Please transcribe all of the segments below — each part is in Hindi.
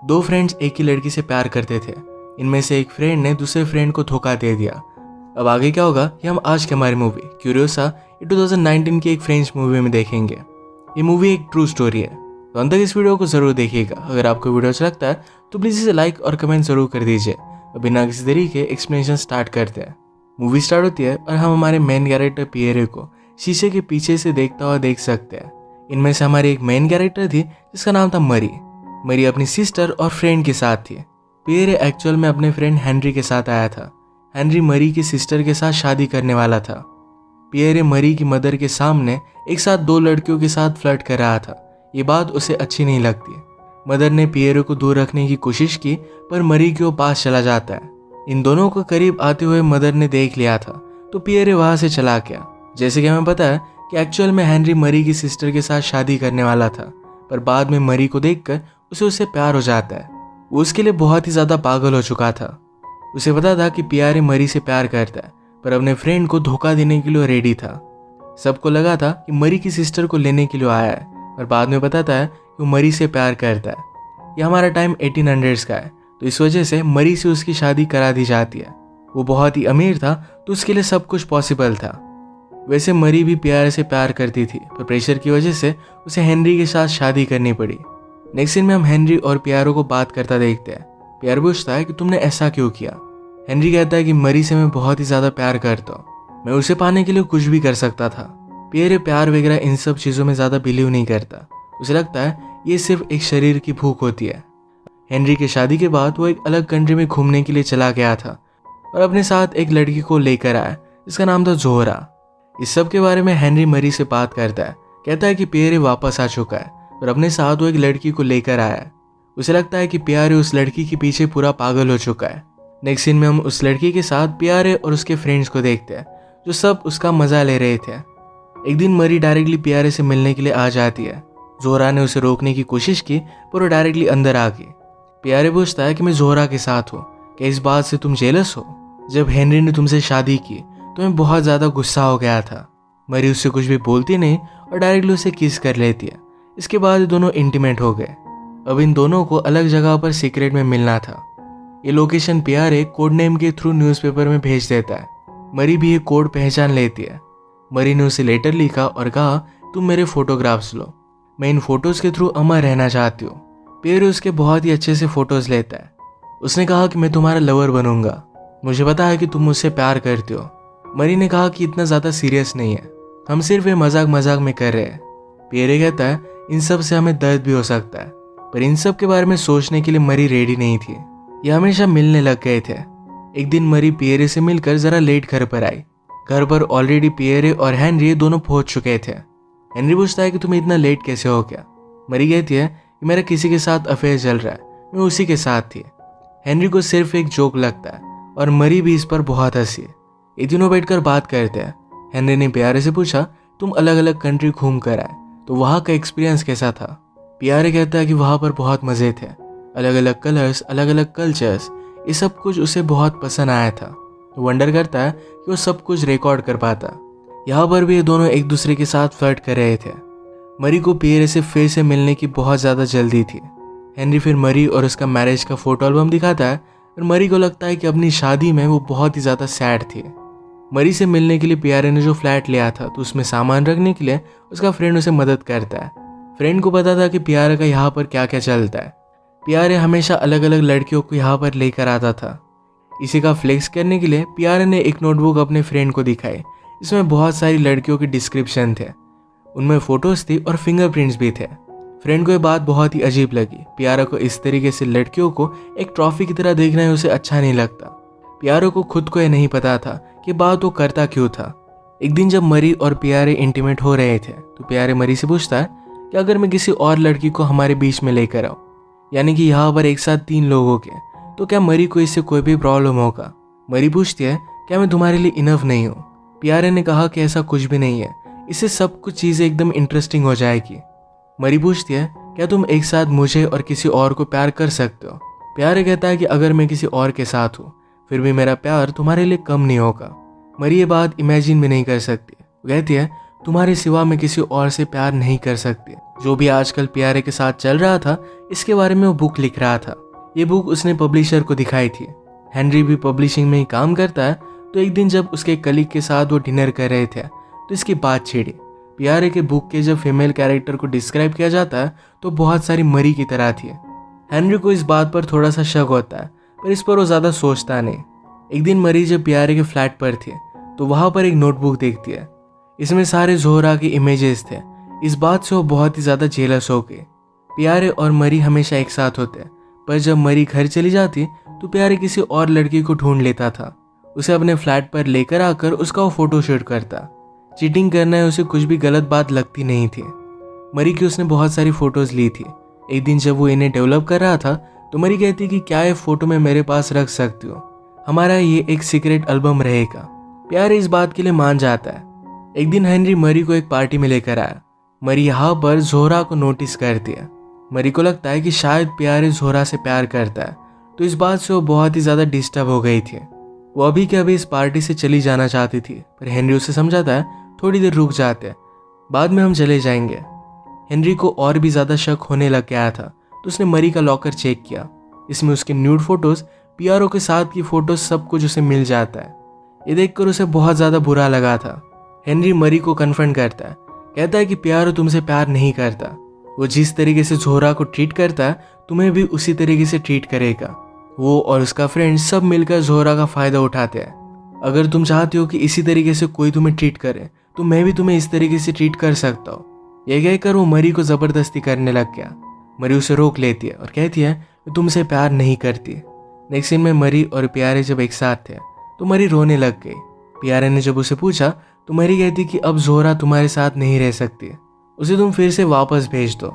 दो फ्रेंड्स एक ही लड़की से प्यार करते थे। इनमें से एक फ्रेंड ने दूसरे फ्रेंड को धोखा दे दिया। अब आगे क्या होगा ये हम आज की हमारी मूवी क्यूरियोसा ये 2019 की एक फ्रेंच मूवी में देखेंगे। ये मूवी एक ट्रू स्टोरी है, तो अंत तक इस वीडियो को जरूर देखिएगा। अगर आपको वीडियो अच्छा लगता है तो प्लीज़ इसे लाइक और कमेंट जरूर कर दीजिए। अब बिना किसी देरी के एक्सप्लेनेशन स्टार्ट करते हैं। मूवी स्टार्ट होती है और हम हमारे मेन कैरेक्टर पियरे को शीशे के पीछे से देखता हुआ देख सकते हैं। इनमें से हमारी एक मेन कैरेक्टर थी जिसका नाम था मरी। मरी अपनी सिस्टर और फ्रेंड के साथ थी। पियरे एक्चुअल में अपने फ्रेंड हेनरी के साथ आया था। हेनरी मरी की सिस्टर के साथ शादी करने वाला था। पियरे मरी की मदर के सामने एक साथ दो लड़कियों के साथ फ्लर्ट कर रहा था। ये बात उसे अच्छी नहीं लगती। मदर ने पियरे को दूर रखने की कोशिश की पर मरी के वो पास चला जाता है। इन दोनों को करीब आते हुए मदर ने देख लिया था तो पियरे वहां से चला गया। जैसे कि हमें पता है कि एक्चुअल में हेनरी मरी की सिस्टर के साथ शादी करने वाला था, पर बाद में मरी को देखकर उससे प्यार हो जाता है। वो उसके लिए बहुत ही ज्यादा पागल हो चुका था। उसे पता था कि पियरे मरी से प्यार करता है, पर अपने फ्रेंड को धोखा देने के लिए रेडी था। सबको लगा था कि मरी की सिस्टर को लेने के लिए आया है, पर बाद में बताता है कि वो मरी से प्यार करता है। यह हमारा टाइम 1800s का है, तो इस वजह से मरी से उसकी शादी करा दी जाती है। वो बहुत ही अमीर था तो उसके लिए सब कुछ पॉसिबल था। वैसे मरी भी पियरे से प्यार करती थी, पर प्रेशर की वजह से उसे हेनरी के साथ शादी करनी पड़ी। नेक्स्ट सीन में हम हेनरी और पियरे को बात करता देखते हैं। पियरे पूछता है कि तुमने ऐसा क्यों किया। हेनरी कहता है कि मरी से मैं बहुत ही ज्यादा प्यार करता हूँ, मैं उसे पाने के लिए कुछ भी कर सकता था। पियरे प्यार वगैरह इन सब चीजों में ज्यादा बिलीव नहीं करता। उसे लगता है ये सिर्फ एक शरीर की भूख होती है। हेनरी की शादी के बाद वो एक अलग कंट्री में घूमने के लिए चला गया था और अपने साथ एक लड़की को लेकर आया जिसका नाम था जोहरा। इस सब के बारे में हेनरी मरी से बात करता है। कहता है कि पियरे वापस आ चुका है और अपने साथ वो एक लड़की को लेकर आया है। उसे लगता है कि पियरे उस लड़की के पीछे पूरा पागल हो चुका है। नेक्स्ट सीन में हम उस लड़की के साथ पियरे और उसके फ्रेंड्स को देखते हैं जो सब उसका मजा ले रहे थे। एक दिन मरी डायरेक्टली पियरे से मिलने के लिए आ जाती है। जोहरा ने उसे रोकने की कोशिश की पर वो डायरेक्टली अंदर आ गई। पियरे पूछता है कि मैं जोहरा के साथ हूँ, क्या इस बात से तुम जेलस हो? जब हेनरी ने तुमसे शादी की तो मैं बहुत ज्यादा गुस्सा हो गया था। मरी उससे कुछ भी बोलती नहीं और डायरेक्टली उसे किस कर लेती है। इसके बाद दोनों इंटीमेट हो गए। अब इन दोनों को अलग जगह पर सीक्रेट में मिलना था। ये लोकेशन पियरे कोड नेम के थ्रू न्यूज़पेपर में भेज देता है। मरी भी ये कोड पहचान लेती है। मरी ने उसे लेटर लिखा और कहा तुम मेरे फोटोग्राफ्स लो, मैं इन फोटोज के थ्रू अमर रहना चाहती हूँ। पियरे उसके बहुत ही अच्छे से फोटोज लेता है। उसने कहा कि मैं तुम्हारा लवर बनूंगा, मुझे पता है कि तुम मुझसे प्यार करते हो। मरी ने कहा कि इतना ज्यादा सीरियस नहीं है, हम सिर्फ ये मजाक मजाक में कर रहे हैं। पियरे कहता है इन सब से हमें दर्द भी हो सकता है, पर इन सब के बारे में सोचने के लिए मरी रेडी नहीं थी। ये हमेशा मिलने लग गए थे। एक दिन मरी पियरे से मिलकर जरा लेट घर पर आई। घर पर ऑलरेडी पियरे और हेनरी दोनों पहुंच चुके थे। हेनरी पूछता है कि तुम्हें इतना लेट कैसे हो गया। मरी कहती है कि मेरा किसी के साथ अफेयर चल रहा है, मैं उसी के साथ थी। हेनरी को सिर्फ एक जोक लगता है और मरी भी इस पर बहुत हंसी। ये तीनों बैठकर बात करते हैं। हेनरी ने पियरे से पूछा तुम अलग अलग कंट्री घूम कर आए तो वहाँ का एक्सपीरियंस कैसा था। पियरे कहता है कि वहाँ पर बहुत मज़े थे, अलग अलग कलर्स, अलग अलग कल्चर्स, ये सब कुछ उसे बहुत पसंद आया था। वो वंडर करता है कि वो सब कुछ रिकॉर्ड कर पाता। यहाँ पर भी ये दोनों एक दूसरे के साथ फ्लर्ट कर रहे थे। मरी को पियरे से फिर से मिलने की बहुत ज़्यादा जल्दी थी। हेनरी फिर मरी और उसका मैरिज का फोटो एल्बम दिखाता है और मरी को लगता है कि अपनी शादी में वो बहुत ही ज़्यादा सैड थी। मरी से मिलने के लिए पियरे ने जो फ्लैट लिया था तो उसमें सामान रखने के लिए उसका फ्रेंड उसे मदद करता है। फ्रेंड को पता था कि पियरे का यहाँ पर क्या क्या चलता है। पियरे हमेशा अलग अलग लड़कियों को यहाँ पर लेकर आता था। इसी का फ्लेक्स करने के लिए पियरे ने एक नोटबुक अपने फ्रेंड को दिखाई। इसमें बहुत सारी लड़कियों के डिस्क्रिप्शन थे, उनमें फोटोज थी और फिंगरप्रिंट्स भी थे। फ्रेंड को ये बात बहुत ही अजीब लगी। पियरे को इस तरीके से लड़कियों को एक ट्रॉफी की तरह देखना है उसे अच्छा नहीं लगता। पियरे को खुद को ये नहीं पता था कि बात वो करता क्यों था। एक दिन जब मरी और पियरे इंटीमेट हो रहे थे तो पियरे मरी से पूछता है कि अगर मैं किसी और लड़की को हमारे बीच में लेकर आऊँ, यानी कि यहाँ पर एक साथ 3 लोग हो गए, तो क्या मरी को इससे कोई भी प्रॉब्लम होगा। मरी पूछती है क्या मैं तुम्हारे लिए इनफ नहीं हूँ। पियरे ने कहा कि ऐसा कुछ भी नहीं है, इससे सब कुछ चीज़ें एकदम इंटरेस्टिंग हो जाएगी। मरी पूछती है क्या तुम एक साथ मुझे और किसी और को प्यार कर सकते हो। पियरे कहता है कि अगर मैं किसी और के साथ हूँ फिर भी मेरा प्यार तुम्हारे लिए कम नहीं होगा। मरी ये बात इमेजिन भी नहीं कर सकती। वो कहती है तुम्हारे सिवा मैं किसी और से प्यार नहीं कर सकती। जो भी आजकल प्यारे के साथ चल रहा था इसके बारे में वो बुक लिख रहा था। ये बुक उसने पब्लिशर को दिखाई थी। हेनरी भी पब्लिशिंग में ही काम करता है। तो एक दिन जब उसके कलीग के साथ वो डिनर कर रहे थे तो इसकी बात छिड़ी। प्यारे के बुक के जब फीमेल कैरेक्टर को डिस्क्राइब किया जाता है तो बहुत सारी मरी की तरह थी। हेनरी को इस बात पर थोड़ा सा शक होता है पर इस पर वो ज़्यादा सोचता नहीं। एक दिन मरी जब प्यारे के फ्लैट पर थी तो वहाँ पर एक नोटबुक देखती है। इसमें सारे ज़ोहरा के इमेजेस थे। इस बात से वो बहुत ही ज़्यादा जेलस हो गई। प्यारे और मरी हमेशा एक साथ होते पर जब मरी घर चली जाती तो प्यारे किसी और लड़की को ढूंढ लेता था। उसे अपने फ्लैट पर लेकर आकर उसका वो फोटो शूट करता। चीटिंग करना है उसे कुछ भी गलत बात लगती नहीं थी। मरी की उसने बहुत सारी फोटोज ली थी। एक दिन जब वो इन्हें डेवलप कर रहा था तो मरी कहती कि क्या ये फोटो मैं मेरे पास रख सकती हूँ, हमारा ये एक सीक्रेट एल्बम रहेगा। प्यारे इस बात के लिए मान जाता है। एक दिन हेनरी मरी को एक पार्टी में लेकर आया। मरी यहाँ पर ज़ोहरा को नोटिस करती है। मरी को लगता है कि शायद प्यारे ज़ोहरा से प्यार करता है तो इस बात से वो बहुत ही ज़्यादा डिस्टर्ब हो गई थी। वो अभी के अभी इस पार्टी से चली जाना चाहती थी पर हेनरी उसे समझाता है थोड़ी देर रुक जाते हैं, बाद में हम चले जाएंगे। हेनरी को और भी ज़्यादा शक होने लग गया था तो उसने मरी का लॉकर चेक किया। इसमें उसके न्यूड फोटोज़, पियारो के साथ की फ़ोटोज़, सब कुछ उसे मिल जाता है। ये देखकर उसे बहुत ज़्यादा बुरा लगा था। हेनरी मरी को कन्फ्रंट करता है, कहता है कि पियारो तुमसे प्यार नहीं करता। वो जिस तरीके से ज़ोहरा को ट्रीट करता है तुम्हें भी उसी तरीके से ट्रीट करेगा। वो और उसका फ्रेंड सब मिलकर ज़ोहरा का फ़ायदा उठाते हैं। अगर तुम चाहते हो कि इसी तरीके से कोई तुम्हें ट्रीट करे तो मैं भी तुम्हें इस तरीके से ट्रीट कर सकता हूँ। ये कहकर वो मरी को ज़बरदस्ती करने लग गया। मरी उसे रोक लेती है और कहती है मैं तुमसे प्यार नहीं करती। नेक्स्ट सीन में मरी और प्यारे जब एक साथ थे तो मरी रोने लग गई। प्यारे ने जब उसे पूछा तो मरी कहती कि अब ज़ोहरा तुम्हारे साथ नहीं रह सकती, उसे तुम फिर से वापस भेज दो।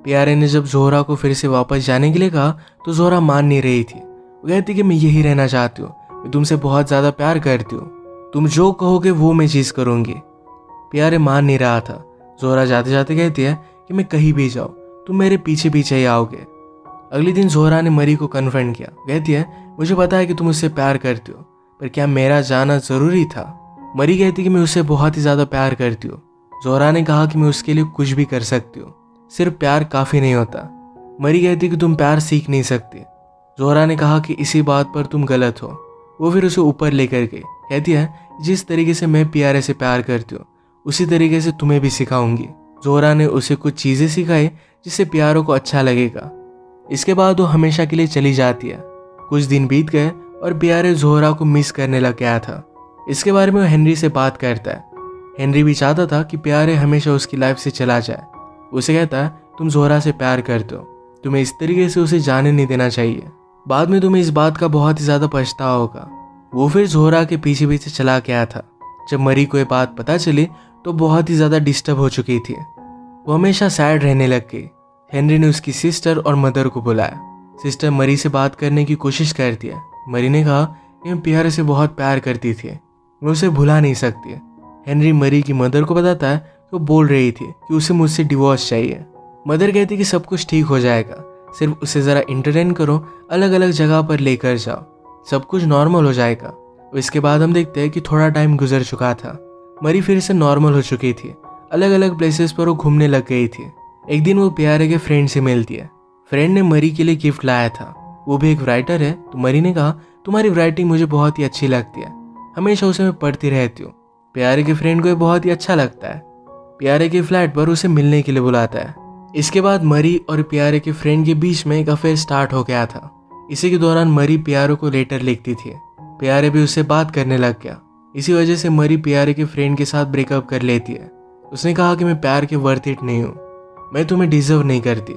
प्यारे ने जब ज़ोहरा को फिर से वापस जाने के लिए कहा तो ज़ोहरा मान नहीं रही थी। वो कहती कि मैं यही रहना चाहती हूँ, मैं तुमसे बहुत ज़्यादा प्यार करती हूँ, तुम जो कहोगे वो मैं चीज़ करूँगी। प्यारे मान नहीं रहा था। ज़ोहरा जाते जाते कहती है कि मैं कहीं भी जाऊँ तुम मेरे पीछे पीछे ही आओगे। अगले दिन ज़ोहरा ने मरी को कन्फ्रंट किया। कहती है मुझे पता है कि तुम उससे प्यार करती हो पर क्या मेरा जाना ज़रूरी था। मरी कहती कि मैं उससे बहुत ही ज़्यादा प्यार करती हूँ। ज़ोहरा ने कहा कि मैं उसके लिए कुछ भी कर सकती हूँ, सिर्फ प्यार काफ़ी नहीं होता। मरी कहती कि तुम प्यार सीख नहीं सकती। ज़ोहरा ने कहा कि इसी बात पर तुम गलत हो। वो फिर उसे ऊपर लेकर गई। कहती है जिस तरीके से मैं प्यारे से प्यार करती हूँ उसी तरीके से तुम्हें भी सिखाऊंगी। ज़ोहरा ने उसे कुछ चीज़ें सिखाई जिससे प्यारों को अच्छा लगेगा। इसके बाद वो हमेशा के लिए चली जाती है। कुछ दिन बीत गए और प्यारे ज़ोहरा को मिस करने लग गया था। इसके बारे में वो हेनरी से बात करता है। हेनरी भी चाहता था कि प्यारे हमेशा उसकी लाइफ से चला जाए। उसे कहता है तुम ज़ोहरा से प्यार करते हो, तुम्हें इस तरीके से उसे जाने नहीं देना चाहिए, बाद में तुम्हें इस बात का बहुत ही ज़्यादा पछतावा होगा। वो फिर ज़ोहरा के पीछे पीछे चला गया था। जब मरी को ये बात पता चली तो बहुत ही ज़्यादा डिस्टर्ब हो चुकी थी। वो हमेशा सैड रहने लग गई। हेनरी ने उसकी सिस्टर और मदर को बुलाया। सिस्टर मरी से बात करने की कोशिश करती है। मरी ने कहा कि मैं प्यारे से बहुत प्यार करती थी, मैं उसे भुला नहीं सकती। हेनरी मरी की मदर को बताता है कि वो बोल रही थी कि उसे मुझसे डिवोर्स चाहिए। मदर कहती कि सब कुछ ठीक हो जाएगा, सिर्फ उसे ज़रा इंटरटेन करो, अलग अलग जगह पर लेकर जाओ, सब कुछ नॉर्मल हो जाएगा। इसके बाद हम देखते हैं कि थोड़ा टाइम गुजर चुका था। मरी फिर से नॉर्मल हो चुकी थी। अलग अलग प्लेसेस पर वो घूमने लग गई थी। एक दिन वो प्यारे के फ्रेंड से मिलती है। फ्रेंड ने मरी के लिए गिफ्ट लाया था। वो भी एक राइटर है। तो मरी ने कहा तुम्हारी राइटिंग मुझे बहुत ही अच्छी लगती है, हमेशा उसे मैं पढ़ती रहती हूँ। प्यारे के फ्रेंड को ये बहुत ही अच्छा लगता है। प्यारे के फ्लैट पर उसे मिलने के लिए बुलाता है। इसके बाद मरी और प्यारे के फ्रेंड के बीच में एक अफेयर स्टार्ट हो गया था। इसी के दौरान मरी प्यारे को लेटर लिखती थी। प्यारे भी उससे बात करने लग गया। इसी वजह से मरी प्यारे के फ्रेंड के साथ ब्रेकअप कर लेती है। उसने कहा कि मैं प्यार के वर्थ इट नहीं हूँ, मैं तुम्हें डिजर्व नहीं करती।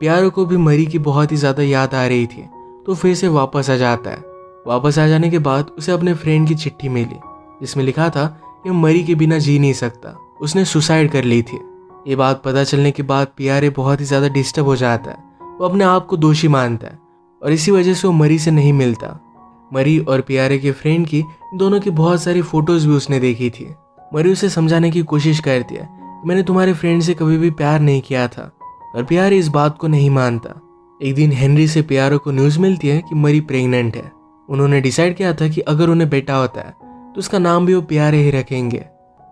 प्यारे को भी मरी की बहुत ही ज़्यादा याद आ रही थी तो फिर से वापस आ जाता है। वापस आ जाने के बाद उसे अपने फ्रेंड की चिट्ठी मिली जिसमें लिखा था कि मरी के बिना जी नहीं सकता, उसने सुसाइड कर ली थी। ये बात पता चलने के बाद प्यारे बहुत ही ज़्यादा डिस्टर्ब हो जाता है। वो अपने आप को दोषी मानता है और इसी वजह से वो मरी से नहीं मिलता। मरी और प्यारे के फ्रेंड की दोनों की बहुत सारी फोटोज़ भी उसने देखी थी। मरी उसे समझाने की कोशिश करती है कि मैंने तुम्हारे फ्रेंड से कभी भी प्यार नहीं किया था, और प्यारे इस बात को नहीं मानता। एक दिन हेनरी से प्यारे को न्यूज़ मिलती है कि मरी प्रेग्नेंट है। उन्होंने डिसाइड किया था कि अगर उन्हें बेटा होता है तो उसका नाम भी वो प्यारे ही रखेंगे।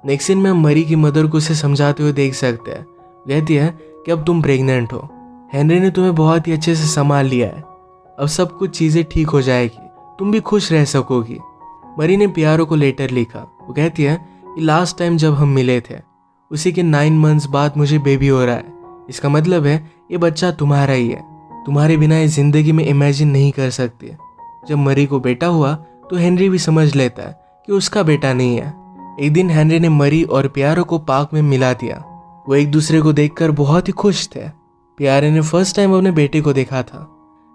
नेक्स्ट सीन में हम मरी की मदर को उसे समझाते हुए देख सकते हैं। कहती है कि अब तुम प्रेग्नेंट हो, हेनरी ने तुम्हें बहुत ही अच्छे से संभाल लिया है, अब सब कुछ चीज़ें ठीक हो जाएगी, तुम भी खुश रह सकोगी। मरी ने पियारो को लेटर लिखा। वो कहती है कि लास्ट टाइम जब हम मिले थे उसी के 9 मंथ्स बाद मुझे बेबी हो रहा है, इसका मतलब है ये बच्चा तुम्हारा ही है, तुम्हारे बिना ये जिंदगी में इमेजिन नहीं कर सकती। जब मरी को बेटा हुआ तो हेनरी भी समझ लेता है कि उसका बेटा नहीं है। एक दिन हेनरी ने मरी और पियारो को पार्क में मिला दिया। वो एक दूसरे को देखकर बहुत ही खुश थे। पियारे ने फर्स्ट टाइम अपने बेटे को देखा था।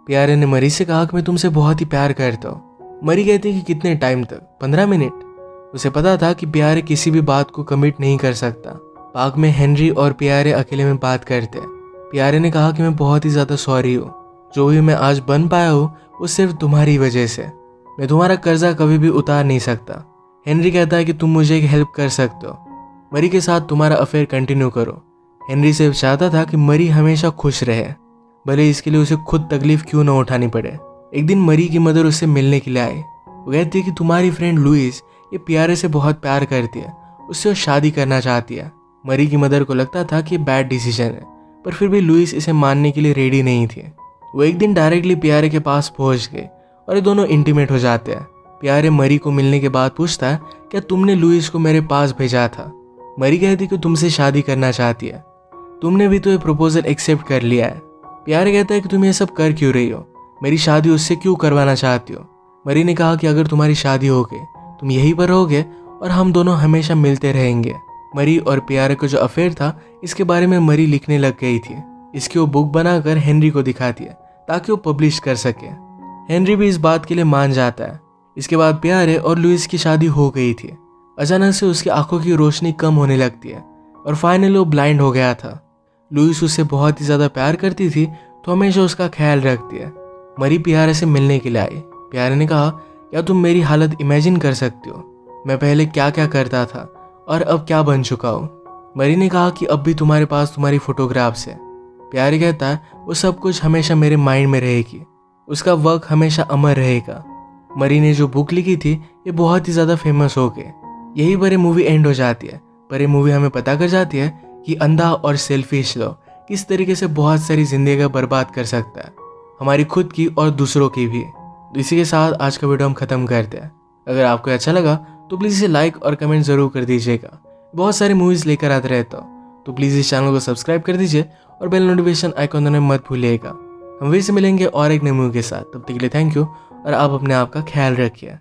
पियारे ने मरी से कहा कि मैं तुमसे बहुत ही प्यार करता हूँ। मरी कहती कि कितने टाइम तक? 15 मिनट। उसे पता था कि पियारे किसी भी बात को कमिट नहीं कर सकता। पार्क में हेनरी और पियारे अकेले में बात करते। पियारे ने कहा कि मैं बहुत ही ज़्यादा सॉरी हूँ, जो भी मैं आज बन पाया हूँ वो सिर्फ तुम्हारी वजह से, मैं तुम्हारा कर्जा कभी भी उतार नहीं सकता। हेनरी कहता है कि तुम मुझे एक हेल्प कर सकते हो, मरी के साथ तुम्हारा अफेयर कंटिन्यू करो। हेनरी सिर्फ चाहता था कि मरी हमेशा खुश रहे, भले इसके लिए उसे खुद तकलीफ क्यों न उठानी पड़े। एक दिन मरी की मदर उससे मिलने के लिए आई। वो कहती है कि तुम्हारी फ्रेंड लुइस ये पियारे से बहुत प्यार करती है, उससे वो शादी करना चाहती है। मरी की मदर को लगता था कि ये बैड डिसीजन है, पर फिर भी लुइस इसे मानने के लिए रेडी नहीं थी। वो एक दिन डायरेक्टली पियारे के पास पहुंच गए और ये दोनों इंटीमेट हो जाते हैं। पियारे मरी को मिलने के बाद पूछता है क्या तुमने लुइस को मेरे पास भेजा था? मरी कहती कि तुमसे शादी करना चाहती है, तुमने भी तो ये प्रपोजल एक्सेप्ट कर लिया है। पियारे कहता है कि तुम ये सब कर क्यों रही हो, मेरी शादी उससे क्यों करवाना चाहती हो? मरी ने कहा कि अगर तुम्हारी शादी हो गई तुम यहीं पर रहोगे और हम दोनों हमेशा मिलते रहेंगे। मरी और पियारे का जो अफेयर था इसके बारे में मरी लिखने लग गई थी। इसकी वो बुक बनाकर हेनरी को दिखाती है ताकि वो पब्लिश कर सके। हेनरी भी इस बात के लिए मान जाता है। इसके बाद पियारे और लुइस की शादी हो गई थी। अचानक से उसकी आंखों की रोशनी कम होने लगती है और फाइनली वो ब्लाइंड हो गया था। लुइस उससे बहुत ही ज़्यादा प्यार करती थी तो हमेशा उसका ख्याल रखती है। मरी पियारे से मिलने के लिए आई। पियारे ने कहा क्या तुम मेरी हालत इमेजिन कर सकती हो, मैं पहले क्या क्या करता था और अब क्या बन चुका हूँ। मरी ने कहा कि अब भी तुम्हारे पास तुम्हारी फोटोग्राफ्स है। प्यारे कहता है वो सब कुछ हमेशा मेरे माइंड में रहेगी, उसका वर्क हमेशा अमर रहेगा। मरी ने जो बुक लिखी थी ये बहुत ही ज़्यादा फेमस हो गई। यही पर ये मूवी एंड हो जाती है। पर ये मूवी हमें पता कर जाती है कि अंधा और सेल्फिश लोग किस तरीके से बहुत सारी जिंदगी बर्बाद कर सकता है, हमारी खुद की और दूसरों की भी। तो इसी के साथ आज का वीडियो हम खत्म करते हैं। अगर आपको अच्छा लगा तो प्लीज़ इसे लाइक और कमेंट ज़रूर कर दीजिएगा। बहुत सारी मूवीज़ लेकर आते रहता हूँ, तो प्लीज़ इस चैनल को सब्सक्राइब कर दीजिए और बेल नोटिफिकेशन आइकॉन दबाना मत भूलिएगा। हम फिर से मिलेंगे और एक नई मूवी के साथ। तब तक के लिए थैंक यू और आप अपने आप का ख्याल रखिए।